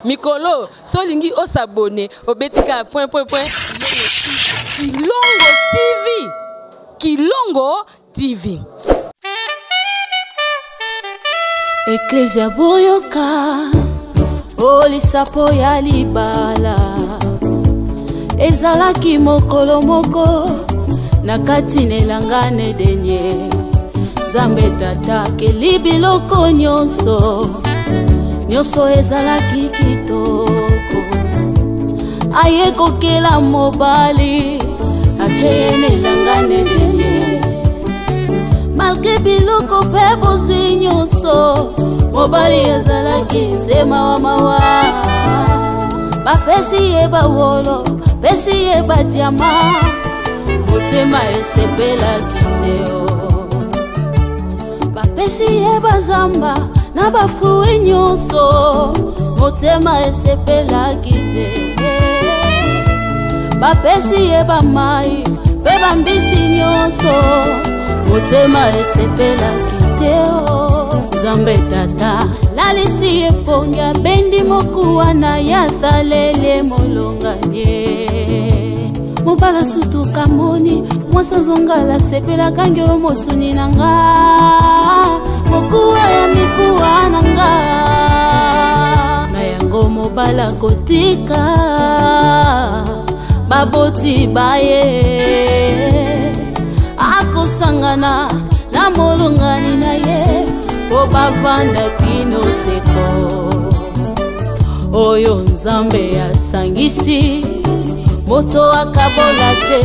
Mikolo, solingi o s'abonner au betika point. Kilongo TV. Ecclesia boyoka, olisapo ya libala. Ezalaki mokolo moko, nakati nelangane denye. Zambe tata keli biloko nyonso. Nyonso ezalaki kitoko. Aye kokela mobali, acheye nelangane denye. Malgré biloko pe bozwi nyonso, mobali ezalaki sema wa mawa. Bapesi eba wolo, pesi eba diama, motema esepela kiteo. Bapesi eba zamba, na bafui nyonso, motema esepela kiteo. Bapesi eba mai, pe bambisi nyonso, motema esepela kiteo. Zambe tata lalisi eponga bendi mokuwa na yazalele molonganye. Mobala sutu kamoni mwasa zongala sepela kange omosuni nanga. Mokuwa ya mikuwa nanga. Na yango mobala kotika baboti baye. Akosangana na molongani na ye, oba vanda kino seko. Oyo nzambe asangisi, moto akabola te.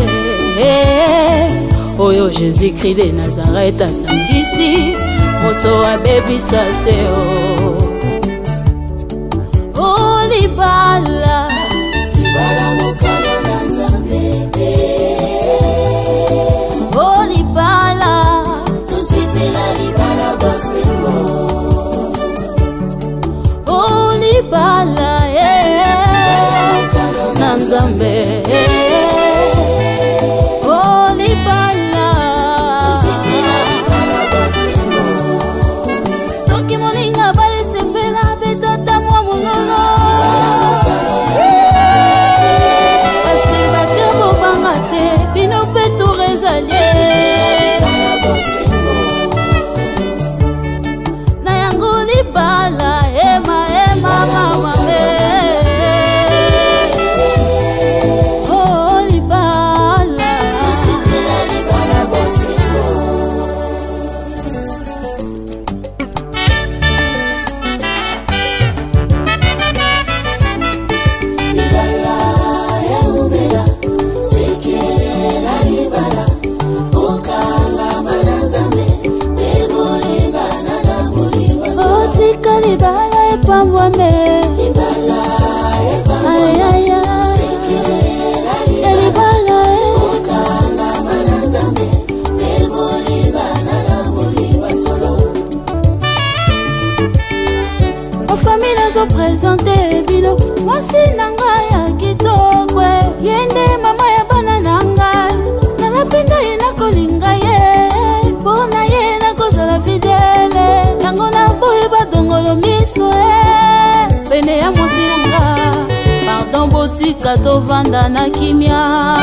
Oyo Jésus-Christ de Nazareth asangisi, moto abebisa te. Oh libala, libala mokalo na nzambe. Oh libala, tusipela libala bosengo. Oh libala, na nzambe. Oh libala, tusipela libala bosengo. Soki moninga bali sepela betata mwa monono. Kasi bakebo bangate, bino peto rezalie. Bala ema mama me. Oh libala, tusipela libala bosengo. Libala eumela, sekela libala. Okanga mananzame, ebolingana na buliwa. Otika libala epambwame. Libala epambwame. Sekela libala. Okanga mananzame, ebolingana na buliwa solo. O famille zo présente bino, mwasi nanga ya kitokwe. Yende mama ya bana nanga, nalapinda yena kolinga ye. Bona ye na kozala fidele, yango na boye badongolo miso pene ya mwasi nanga. Pardon botika tovanda na kimia.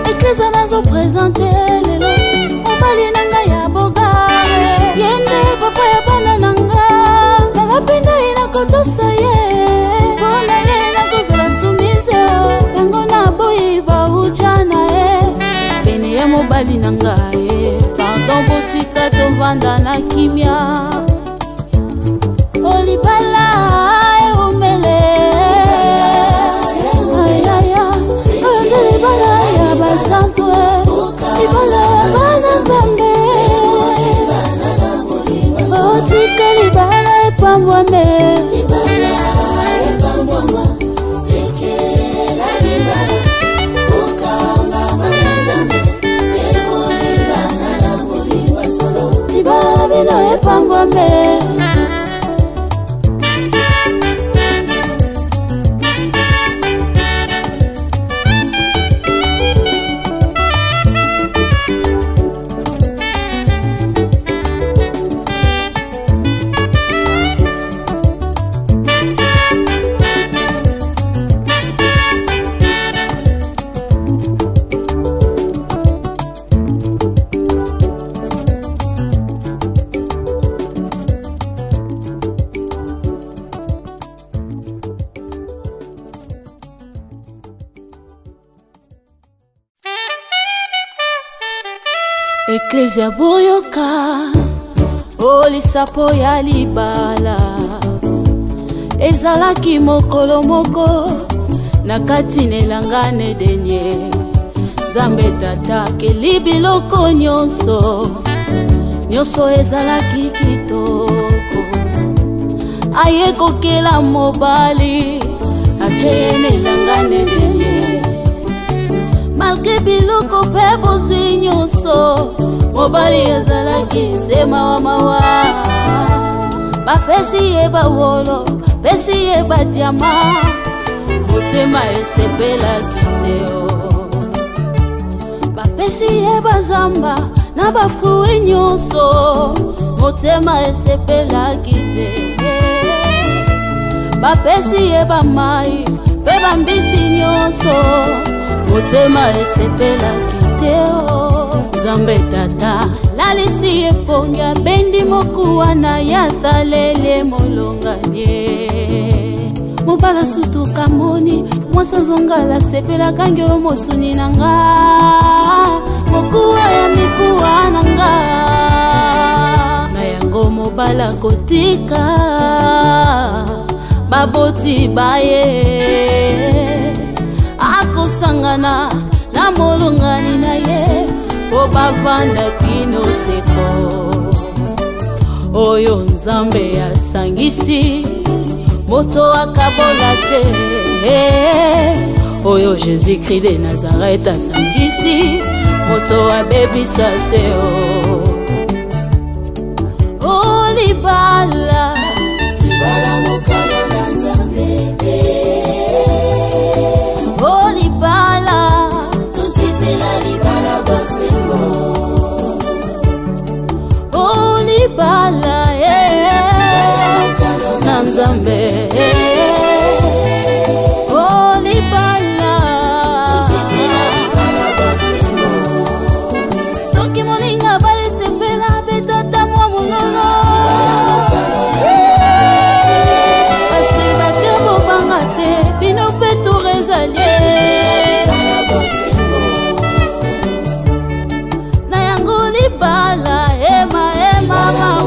Eklesa nazo présente lelo, mobali nanga ya bogare. Yende papa ya bana nanga, nalapenda ina kotosa ye. Bona ye na kozala sumise, yango na boyi ba ujana ye. Pene ya mobali nanga ye, pardon botika tovanda na kimia. Olibala eumele. Libala ya basanto, libala ya bana zambe. Otika libala epambwame. Libala epambwama, sekela libala. Okanga mananzambe, ebolingana na buliwa solo. Libala bino epambwame. Ecclesia boyoka olisapo ya libala ezalaki mokolo moko na kati nelangane denye Nzambe tata keli biloko nyonso ezalaki kitoko aye kokela mobali acheye nelangane denye malgré biloko pe bozwi nyonso mobali ezalaki sema wa mawa bapesi ye bawolo pesi ye badiama motema esepelaki teo bapesi ye bazamba na bafui nyonso motema esepelaki te bapesi ye bamai pe bambisi nyonso motema esepelaki teo Nzambe tata lalisi eponga bendi mokuwa na yazalele molonganye mobala sutu kamoni mwasa zongala sepela kange omosuni nanga mokuwa ya mikuwa nanga na yango mobala kotika baboti baye akosangana na molongani na ye po bavanda kino seko oyo Nzambe asangisi moto akabola te oyo Jésus-Christ de Nazareth asangisi moto abebisa te o libala mokalo na Nzambe o libala tusipela libala bosembo o libala na Nzambe o libala tusipela libala bosembo soki moninga balesepela betata mwa monono basebate bobanga te bino mpe torezalie na yango libala ema mama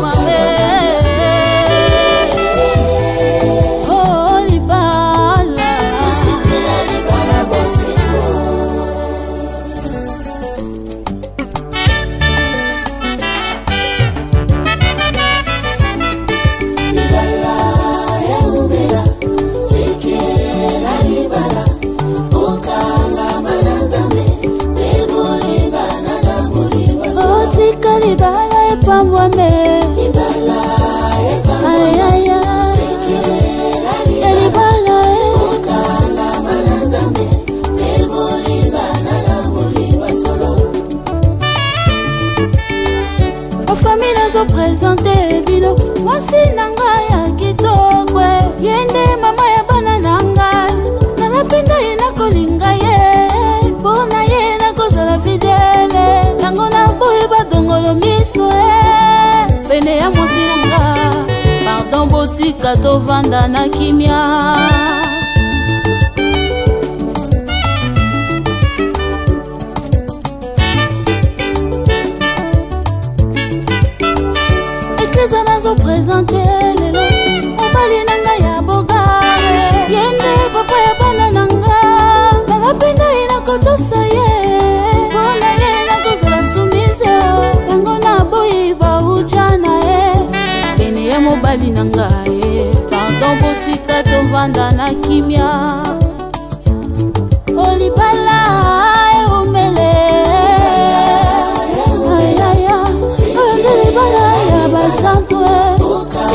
Présenter bino mwasi nanga ya kitokwe yende mama ya bana nanga nalapenda ye nakolinga ye bona ye nakozala fidele nango na boye badongolo miso pene ya mwasi nanga pardon botika tovanda na kimia nazo présenter lelo mobali nanga ya bogare yende papa ya bana nanga nalapenda ina kotosa ye bona ye nakozala sumise yango na boyi baujana ye pene ya mobali nanga ye pardon botika tovanda na kimia olibala umele Santo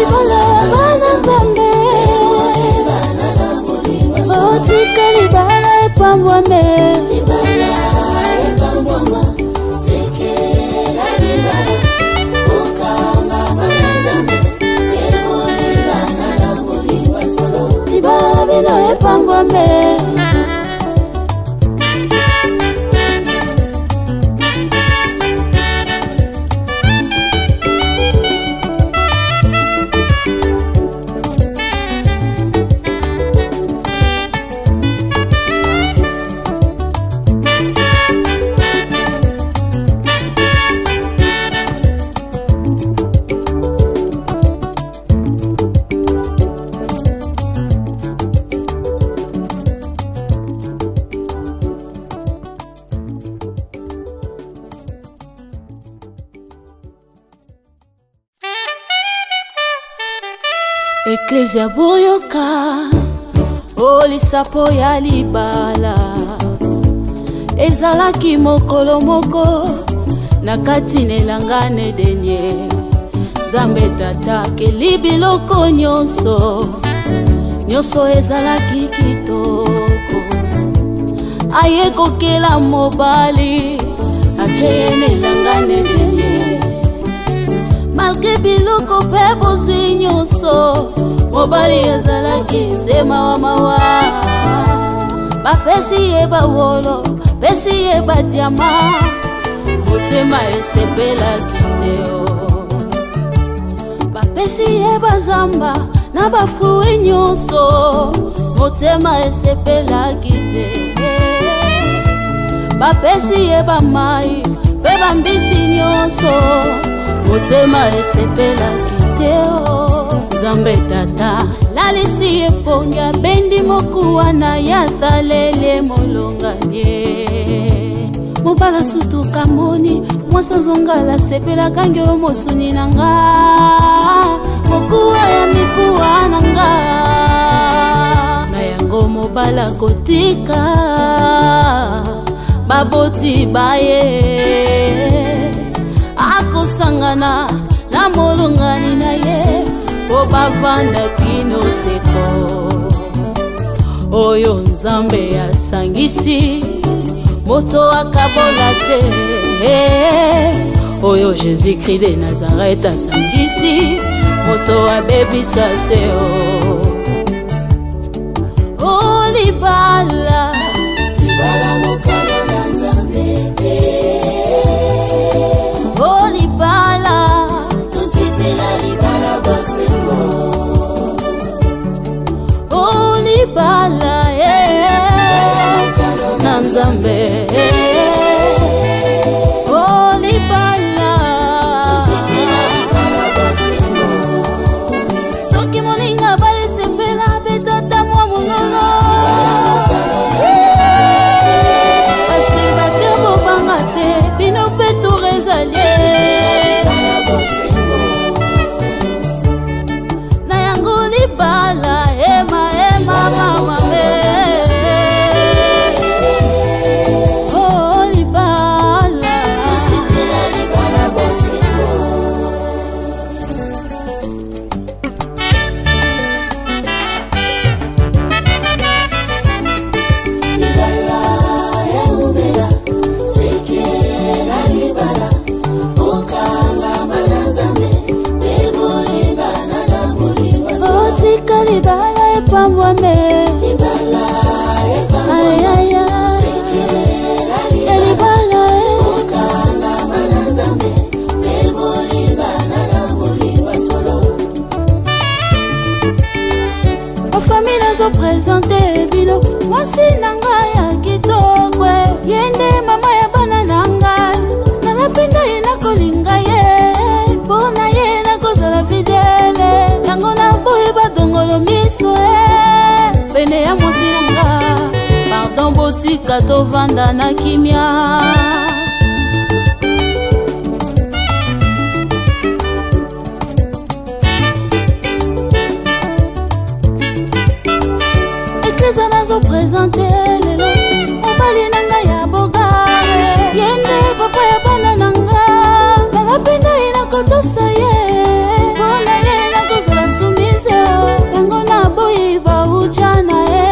ibala bana Nzambe otika libala epambwame sekela libala okanga bana Nzambe ebolingana na bolingo solo libala bino epambwame Eklesia boyoka olisapo ya libala ezalaki mokolo moko na kati nelangane denye Nzambe tata keli biloko nyonso ezalaki kitoko aye kokela mobali acheye nelangane denye malgré biloko pe bozwi nyonso mobali ezalaki sema wa mawa bapesi ye bawolo pesi ye badiama motema esepelaki teo bapesi ye bazamba na bafrui nyonso motema esepelaki te bapesi ye bamai pe bambisi nyonso motema esepelaki teo Nzambe tata lalisi eponga bendi mokuwa na yazalele molonganye mobala sutu kamoni mwasa zongala sepela kange mosuni nanga mokuwa ya mikuwa nanga na yango mobala kotika baboti baye akosangana na molongani na ye po bavanda kino seko oyo Nzambe asangisi moto akabola te oyo Jésus-Christ de Nazareth asangisi moto abebisa te o libala mokano na Nzambe o libala tusipela libala bosengo o libala na Nzambe o libala soki moninga balesepela betata mwa monono basibate bobanga te bino mpe torezalie na yango libala ema mamame Présenter bino mwasi nanga ya kitoko yende mama ya bana nanga nalapenda ye nakolinga ye bona ye nakozala fidele yango na boye badongolo miso pene ya mwasi nanga pardon botika tovanda na kimia Eklesia nazo présenter lelo mobali nanga ya bogare yende papa ya bana nanga nalapenda ye nakotosa ye bona ye nakozala sumise yango na boyi bauchana ye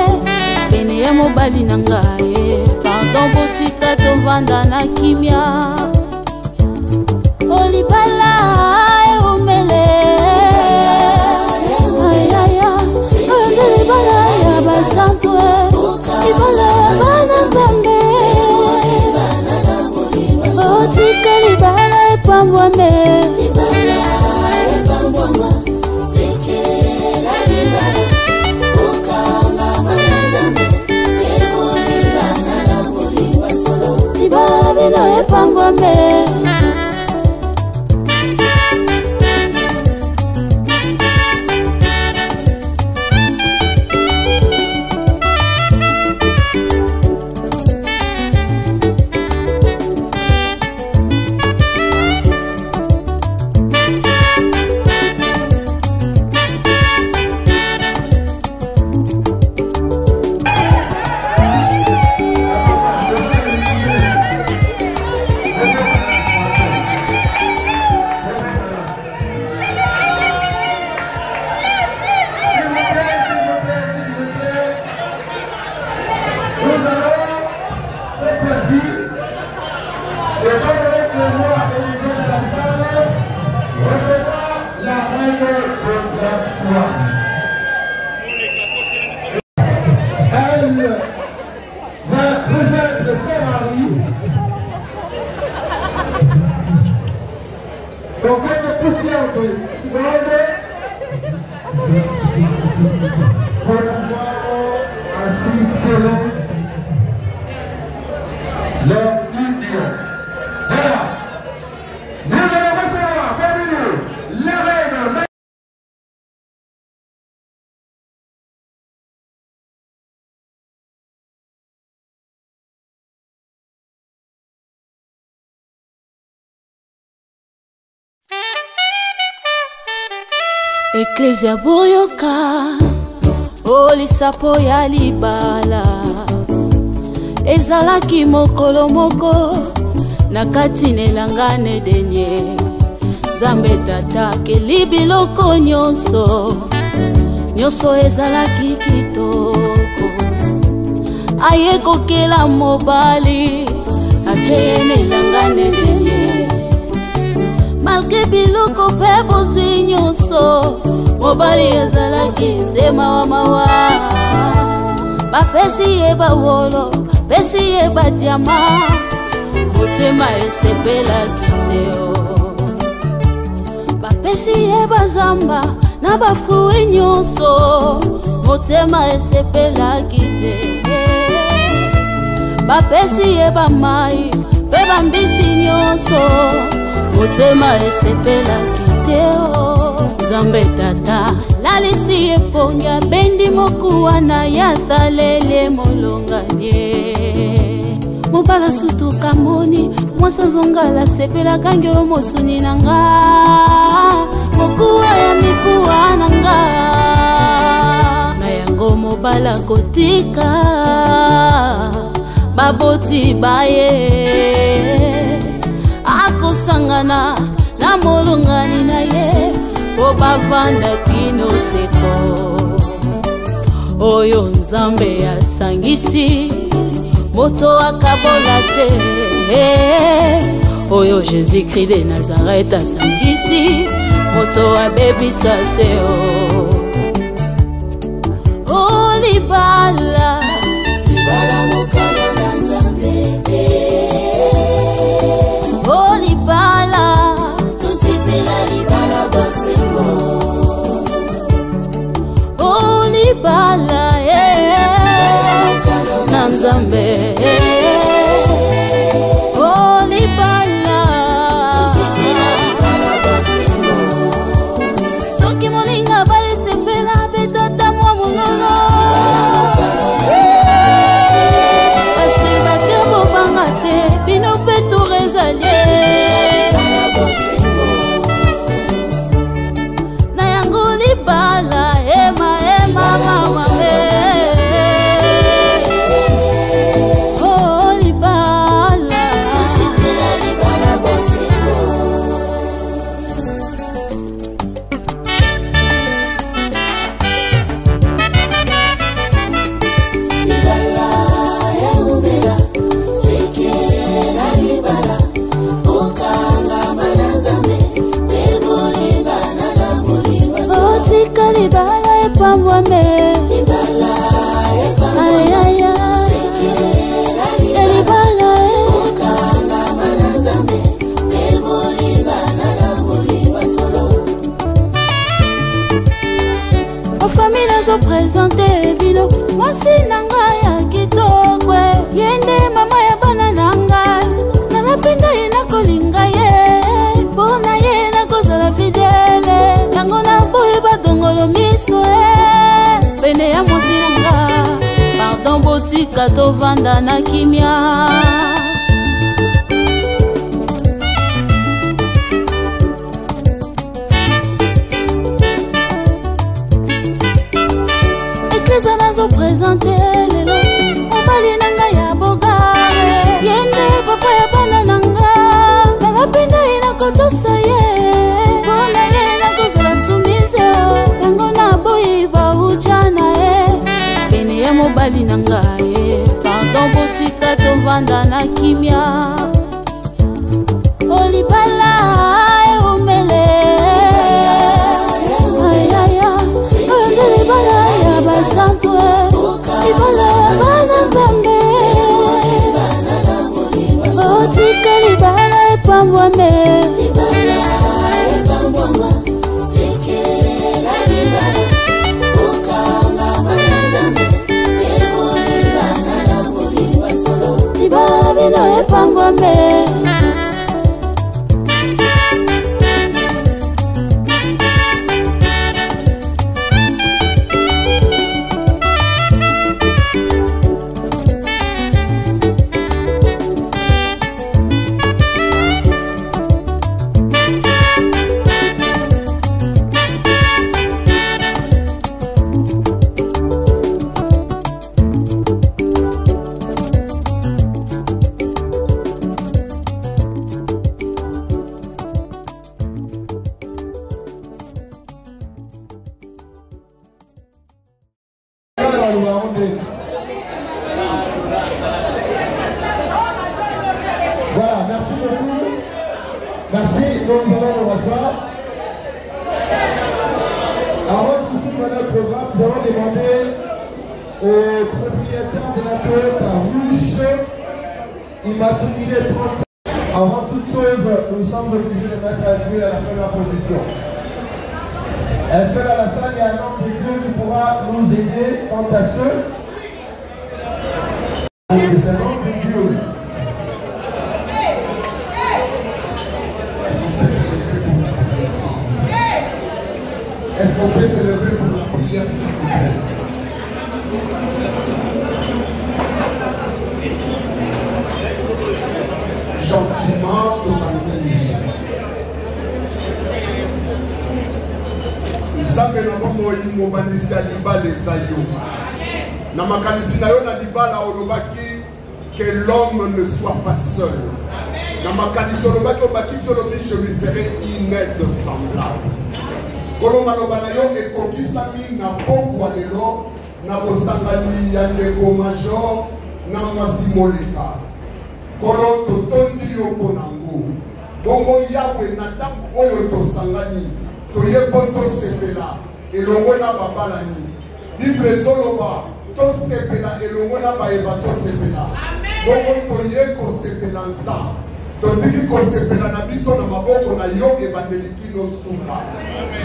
pene ya mobali nanga ye pardon botika tovanda na kimia olibala eumele Santo ibala bana Nzambe otika libala epambwame sekela libala okanga bana Nzambe ebolingana na bolingo solo libala bino epambwame Donc quelques poussières de secondes pour pouvoir ainsi sceller leur union. Voilà. Nous allons recevoir parmi nous la reine. Ecclesia boyoka olisapo ya libala ezalaki mokolo moko na kati nelangane denye Nzambe tata keli biloko nyonso ezalaki kitoko aye kokela mobali acheye nelangane denye malgré biloko pe bozwi nyonso mobali ezalaki sema wa mawa bapesi ye bawolo pesi ye badiama motema esepelaki teo bapesi ye bazamba na bafrui nyonso motema esepelaki te bapesi ye bamai pe bambisi nyonso motema esepelaki teo Nzambe tata lalisi eponga bendi mokuwa na yazalele molonganye mobala sutu kamoni mwasa zongala sepela kange omosuni nanga mokuwa ya mikuwa nanga na yango mobala kotika baboti baye akosangana na molongani na ye po bavanda kino seko oyo Nzambe asangisi moto akabola te oyo Jésus-Christ de Nazareth asangisi moto abebisa te o libala mokalo na Nzambe o libala tusipela libala bosengo o libala na Nzambe o libala tusipela libala bosengo soki moninga balisepela betata mwa monono kasi bakebo banga te bino pe torezalie na yango libala ema mama oh libala tusipela libala bosengo libala eubela sekela libala okanga bananzambe bebolingana na bolingo otika libala epambwame libala epambwame sekela libala okanga bananzambe bebolingana na bolingo solo ofamille nazopresente bino mwasi nanga ya kitokwe yende mama ya bana nanga nalapenda ye nakolinga ye mpona ye nakozala fidele yango naboyi badongolo miso pene ya mwasi nanga pardon botika tovanda na kimia Eklesa nazopresente lelo mobali nanga ya bogare yende papa ya bana nanga nalapenda ye nakotosa ye mpona ye nakozala sumise yango naboyi bauja na ye pene ya mobali nanga ye pardon botika tovanda na kimia olibala eumele ayaya oyonde libala ya basantwe libala ya banazambe otika libala epambwame pambwambe. Voilà, merci beaucoup. Merci, nous allons nous rasseoir. Avant de poursuivre notre programme, nous allons demander au propriétaire de la Toyota rouge immatriculé 35. Avant toute chose, nous sommes obligés de mettre à Dieu à la première position. Est-ce que dans la salle, il y a un homme de Dieu qui pourra nous aider quant à ce? C'est un homme de Dieu. Est-ce qu'on peut se lever pour la prière, s'il vous plaît? Gentiment, demandez ici. Nzambe na bomoi mobanisi ya libala eza yo. Na makanisi na yo na libala olobaki que l'homme ne soit pas seul. Na makanisi olobaki obakisi olobi je lui ferai une aide semblable. Koloma lobana yo ekokisami na pokwa lelo na bosangani ya ndeko major na mwasi moleka. Kolo totondi yo ponango. Bongo yawe na ntango oyo tosangani toyebo tosepela elongo na babalani. Bible ezoloba tosepela elongo na bayeba tosepela. Bongo toye kosepela nzambe. Totiki kosepela na biso na maboko na yo ebandeli kino suka.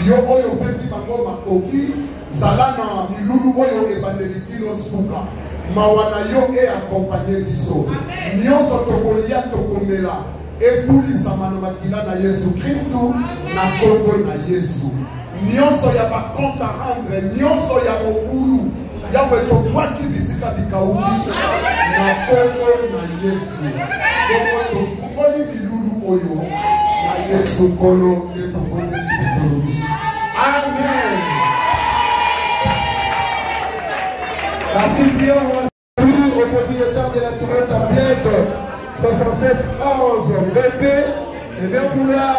Yo oyo pesi bango makoki zala na milulu oyo ebandeli kino suka. Mawana yo accompagné biso. Nyonso tokolia tokomela ebulisama na makila na Yesu Kristu na kombo na Yesu. Nyonso ya ba compte à rendre, nyonso ya mobulu yawe tobwaki bisika bikauki na kombo na Yesu. Kombo tofungoli bilulu oyo na Yesu kolo etokone kitolobi. Amen. Merci bien au propriétaire de la Toyota Blade 6711 BP et bien vouloir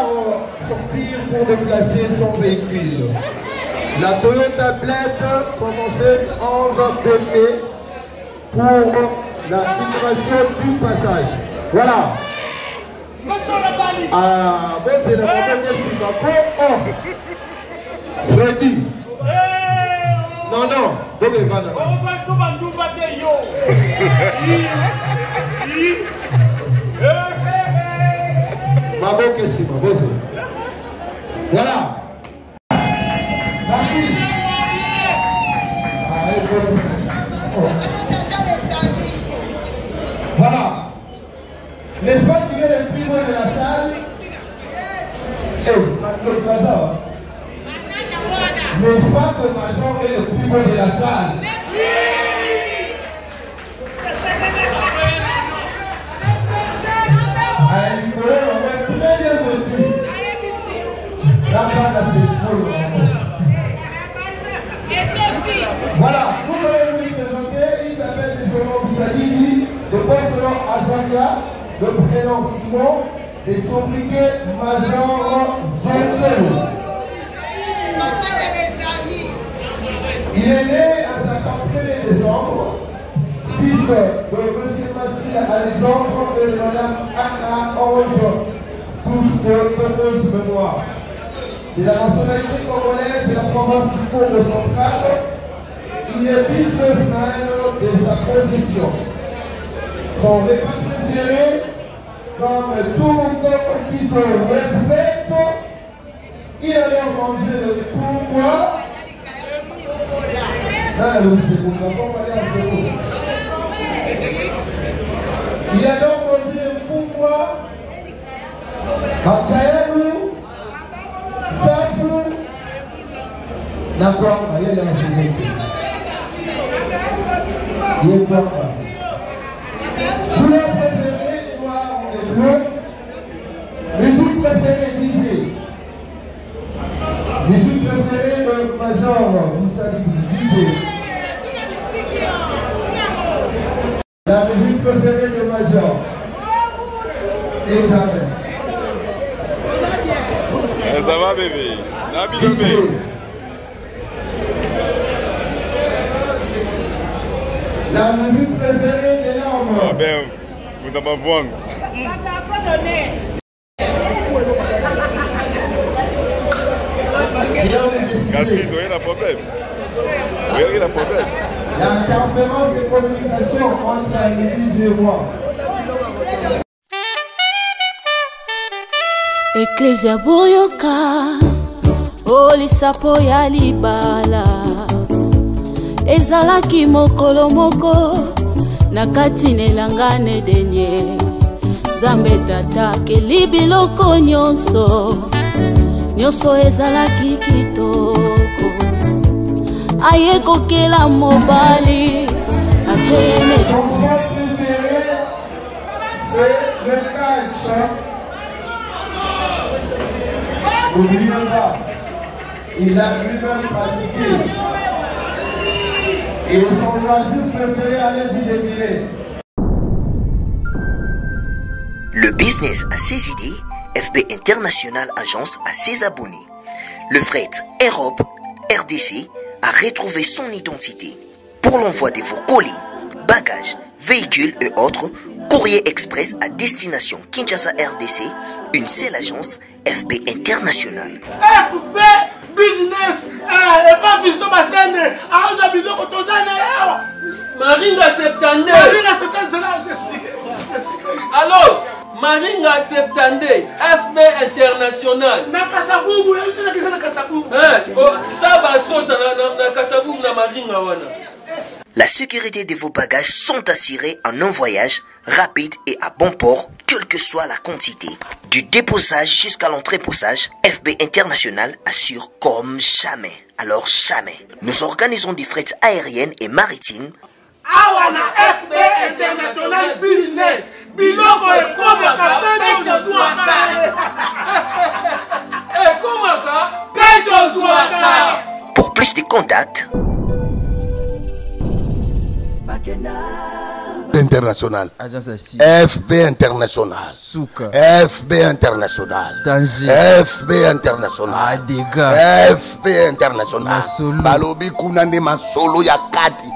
sortir pour déplacer son véhicule. La Toyota Blade 6711 BP pour la libération du passage. Voilà. Ah, bon, c'est la première fois. Freddy. Non, non. Donc, il va là. Ma bonne question, ma bonne. Voilà. Merci. Voilà. N'est-ce pas qu'il est le plus beau de la salle? N'est-ce pas que Major est le plus beau de la salle? Très bien reçu. Voilà, nous allons vous présenter. Il s'appelle de son nom Boussadini, le poste-nom Azanga, le prénom Simon, et son briquet Major Zonzo. Il est né à 51 décembre, fils de M. Massile Alexandre et de Mme Anna Ange, tous de heureuse mémoire. De la nationalité congolaise de la province du Congo central, il est businessman de sa profession. Son repas préféré, comme tout le monde qui se respecte, il allait manger le pourboire. Il a donc mangé le Makaemu, Tafu, Nakwamba, yeye anasimama. Yeye kwamba. Couleur préférée, noir et bleu. Musique préférée, DJ. Musique préférée, le Major, Moussalidi, DJ. La musique préférée de Major. Examen. Ça va bébé. La musique préférée de l'homme. Ah ben, vous n'avez pas voir. Casse-toi, il y a un problème. Il y a un problème. La conférence de communication entre les DJ et moi. Ecclesia boyoka olisapo ya libala ezalaki mokolo moko na kati nelangane denye Nzambe tatakeli biloko nyonso ezalaki kitoko aye kokela mobali achene. Son sport préféré c'est le catch. N'oubliez pas, il a lui-même pratiqué. Et son loisir préféré, allez-y deviner. Le business a ses idées, FB International Agence a ses abonnés. Le fret Europe, RDC, a retrouvé son identité. Pour l'envoi de vos colis, bagages, véhicules et autres, courrier express à destination Kinshasa RDC, une seule agence, FB International. FB Business, et pas Fiston Bassene, à Bizoko Tozana. Maringa Septande. Maringa Septande, c'est là, j'explique. Alors, Maringa Septande, FB International. Nakasavu, vous avez dit que c'est Nakasavu. Ça va sauter na Kasavu na Maringa wana. La sécurité de vos bagages sont assurées en un voyage rapide et à bon port, quelle que soit la quantité. Du déposage jusqu'à l'entreposage, FB International assure comme jamais. Alors jamais. Nous organisons des frettes aériennes et maritimes. Awana FB International Business. Biloko et Komaka, Pedro Zouaka. Komaka, Pedro Zouaka. Pour plus de contacts, International. FB International. Souka. FB International. Danger. FB International. Dégâts. FB International. Balobi kunande masolo ya kati.